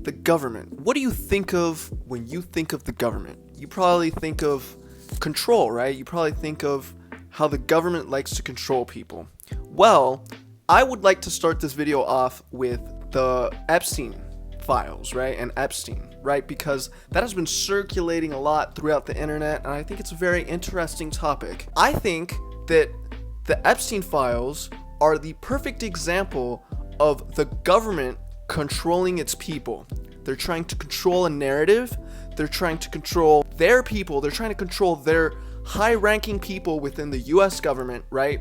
The government. What do you think of when you think of the government? You probably think of control, right? You probably think of how the government likes to control people. Well, I would like to start this video off with the Epstein files, right? And Epstein, right? Because that has been circulating a lot throughout the internet, and I think it's a very interesting topic. I think that the Epstein files are the perfect example of the government controlling its people. They're trying to control a narrative. They're trying to control their people. They're trying to control their high-ranking people within the US government, right?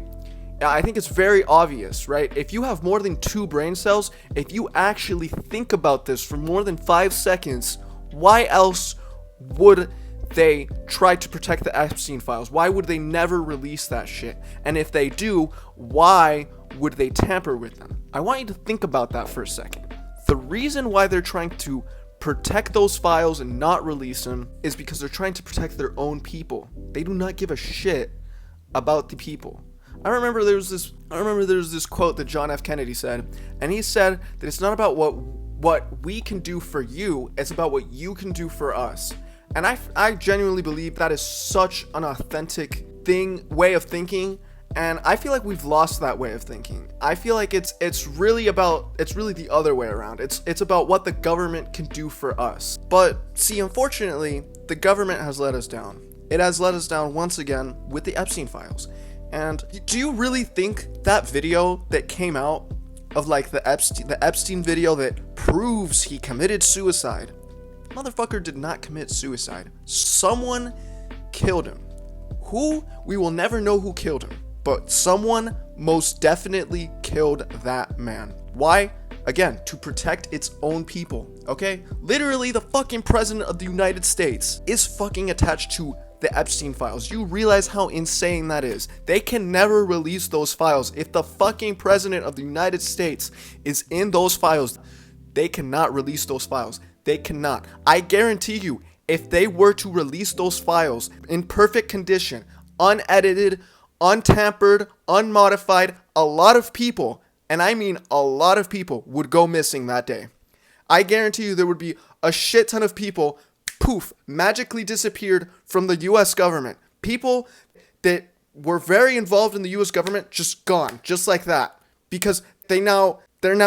I think it's very obvious, right? If you have more than 2 brain cells, if you actually think about this for more than 5 seconds, why else would they try to protect the Epstein files? Why would they never release that shit? And if they do, why would they tamper with them? I want you to think about that for a second. The reason why they're trying to protect those files and not release them is because they're trying to protect their own people. They do not give a shit about the people. I remember there was this quote that John F. Kennedy said, and he said that it's not about what we can do for you, it's about what you can do for us. And I genuinely believe that is such an authentic way of thinking, and I feel like we've lost that way of thinking. I feel like it's really the other way around. It's about what the government can do for us. But see, unfortunately, the government has let us down. It has let us down once again with the Epstein files. And do you really think that video that came out of like the Epstein video that proves he committed suicide? Motherfucker did not commit suicide. Someone killed him. Who? We will never know who killed him. But someone most definitely killed that man. Why? Again, to protect its own people, okay? Literally, the fucking president of the United States is fucking attached to the Epstein files. You realize how insane that is? They can never release those files. If the fucking president of the United States is in those files, they cannot release those files. They cannot. I guarantee you, if they were to release those files in perfect condition, unedited, untampered, unmodified, a lot of people, and I mean a lot of people, would go missing that day. I guarantee you there would be a shit ton of people, poof, magically disappeared from the US government. People that were very involved in the US government, just gone, just like that. Because they're now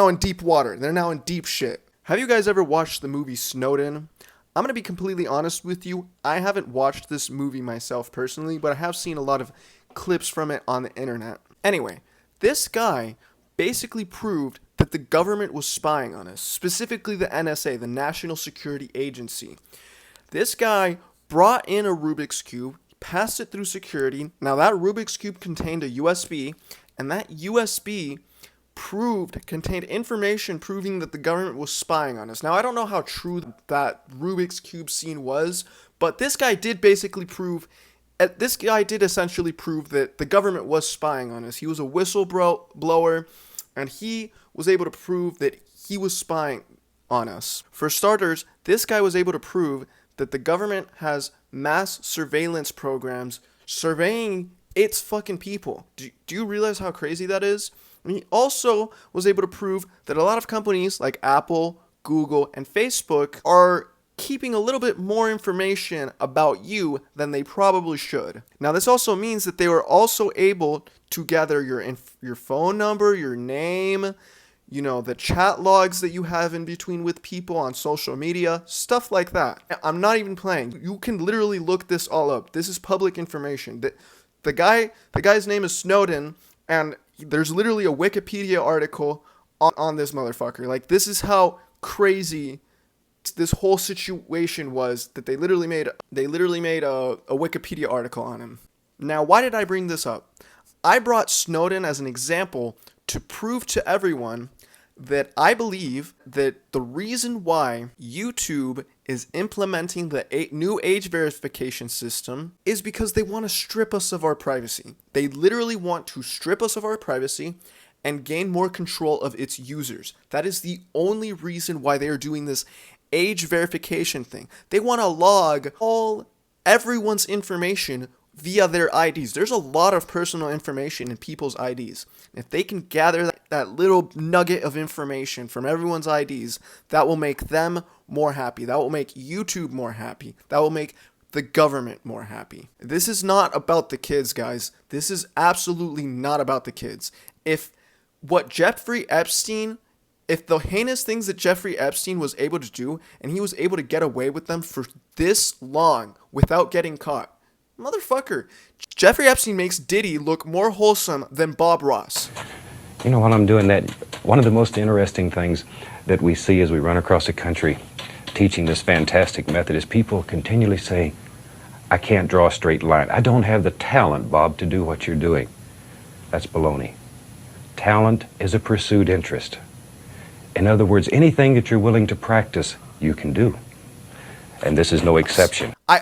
in deep water. They're now in deep shit. Have you guys ever watched the movie Snowden? I'm going to be completely honest with you. I haven't watched this movie myself personally, but I have seen a lot of clips from it on the internet. Anyway, this guy basically proved that the government was spying on us, specifically the NSA, the National Security Agency. This guy brought in a Rubik's Cube, passed it through security. Now that Rubik's Cube contained a USB, and that USB contained information proving that the government was spying on us. Now I don't know how true that Rubik's Cube scene was, but this guy did essentially prove that the government was spying on us. He was a whistleblower, and he was able to prove that he was spying on us. For starters, this guy was able to prove that the government has mass surveillance programs surveying its fucking people. Do you realize how crazy that is? And he also was able to prove that a lot of companies like Apple, Google, and Facebook are keeping a little bit more information about you than they probably should. Now, this also means that they were also able to gather your phone number, your name, the chat logs that you have in between with people on social media, stuff like that. I'm not even playing. You can literally look this all up. This is public information. The guy's name is Snowden, and there's literally a Wikipedia article on this motherfucker. Like, this is how crazy this whole situation was, that they literally made a Wikipedia article on him. Now, why did I bring this up? I brought Snowden as an example to prove to everyone that I believe that the reason why YouTube is implementing the new age verification system is because they want to strip us of our privacy. They literally want to strip us of our privacy and gain more control of its users. That is the only reason why they are doing this age verification thing. They want to log everyone's information via their IDs. There's a lot of personal information in people's IDs. If they can gather that little nugget of information from everyone's IDs, that will make them more happy. That will make YouTube more happy. That will make the government more happy. This is not about the kids, guys. This is absolutely not about the kids. If the heinous things that Jeffrey Epstein was able to do, and he was able to get away with them for this long without getting caught, motherfucker, Jeffrey Epstein makes Diddy look more wholesome than Bob Ross. You know, while I'm doing that, one of the most interesting things that we see as we run across the country teaching this fantastic method is people continually say, I can't draw a straight line. I don't have the talent, Bob, to do what you're doing. That's baloney. Talent is a pursued interest. In other words, anything that you're willing to practice, you can do. And this is no exception. I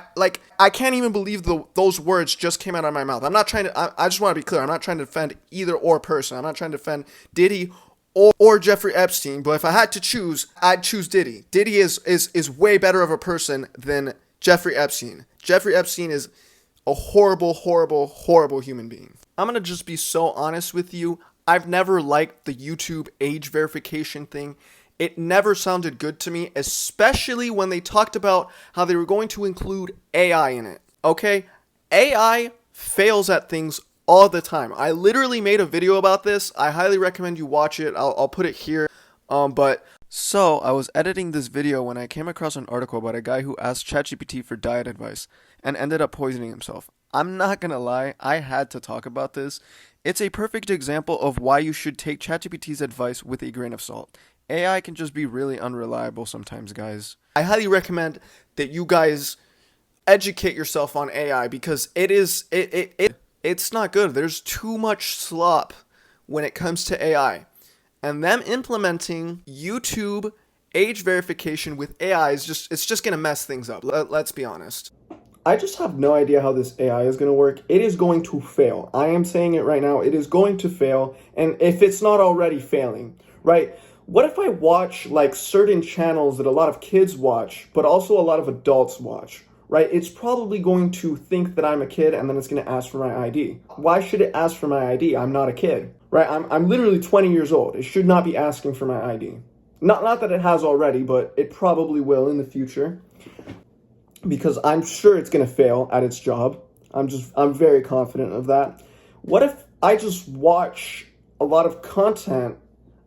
can't even believe those words just came out of my mouth. I'm not trying to, I just want to be clear. I'm not trying to defend either or person. I'm not trying to defend Diddy or Jeffrey Epstein. But if I had to choose, I'd choose Diddy. Diddy is way better of a person than Jeffrey Epstein. Jeffrey Epstein is a horrible, horrible, horrible human being. I'm going to just be so honest with you. I've never liked the YouTube age verification thing. It never sounded good to me, especially when they talked about how they were going to include AI in it. Okay? AI fails at things all the time. I literally made a video about this. I highly recommend you watch it. I'll put it here. So I was editing this video when I came across an article about a guy who asked ChatGPT for diet advice and ended up poisoning himself. I'm not gonna lie, I had to talk about this. It's a perfect example of why you should take ChatGPT's advice with a grain of salt. AI can just be really unreliable sometimes, guys. I highly recommend that you guys educate yourself on AI because it's not good. There's too much slop when it comes to AI. And them implementing YouTube age verification with AI it's just gonna mess things up. Let's be honest. I just have no idea how this AI is going to work. It is going to fail. I am saying it right now. It is going to fail. And if it's not already failing, right? What if I watch like certain channels that a lot of kids watch, but also a lot of adults watch, right? It's probably going to think that I'm a kid and then it's going to ask for my ID. Why should it ask for my ID? I'm not a kid, right? I'm literally 20 years old. It should not be asking for my ID. Not that it has already, but it probably will in the future. Because I'm sure it's going to fail at its job. I'm very confident of that. What if I just watch a lot of content?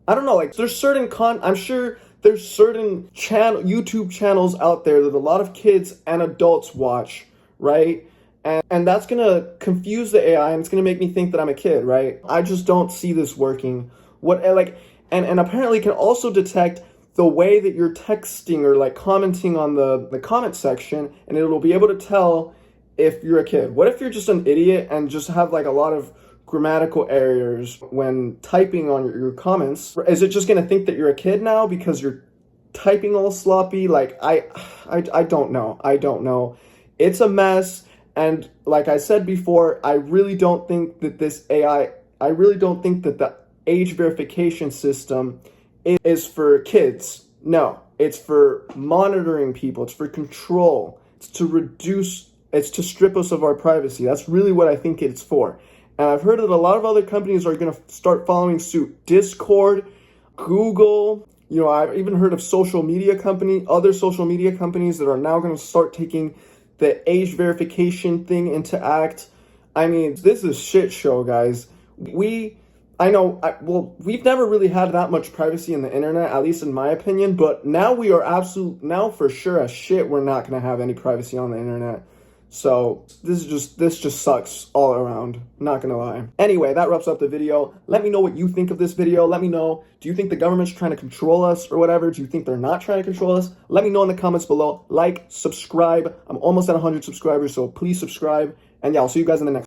I don't know, like I'm sure there's certain YouTube channels out there that a lot of kids and adults watch, right? And that's going to confuse the AI and it's going to make me think that I'm a kid, right? I just don't see this working. And apparently can also detect the way that you're texting or like commenting on the comment section, and it'll be able to tell if you're a kid. What if you're just an idiot and just have like a lot of grammatical errors when typing on your comments? Is it just going to think that you're a kid now because you're typing all sloppy? Like, I don't know. I don't know. It's a mess. And like I said before, I really don't think that I really don't think that the age verification system is for kids. No, it's for monitoring people. It's for control. It's to strip us of our privacy. That's really what I think it's for. And I've heard that a lot of other companies are going to start following suit. Discord, Google, I've even heard of other social media companies that are now going to start taking the age verification thing into act. I mean, this is shit show, guys. We've never really had that much privacy in the internet, at least in my opinion, but now now for sure as shit, we're not going to have any privacy on the internet. So this just sucks all around, not going to lie. Anyway, that wraps up the video. Let me know what you think of this video. Let me know, do you think the government's trying to control us or whatever? Do you think they're not trying to control us? Let me know in the comments below. Like, subscribe. I'm almost at 100 subscribers, so please subscribe. And yeah, I'll see you guys in the next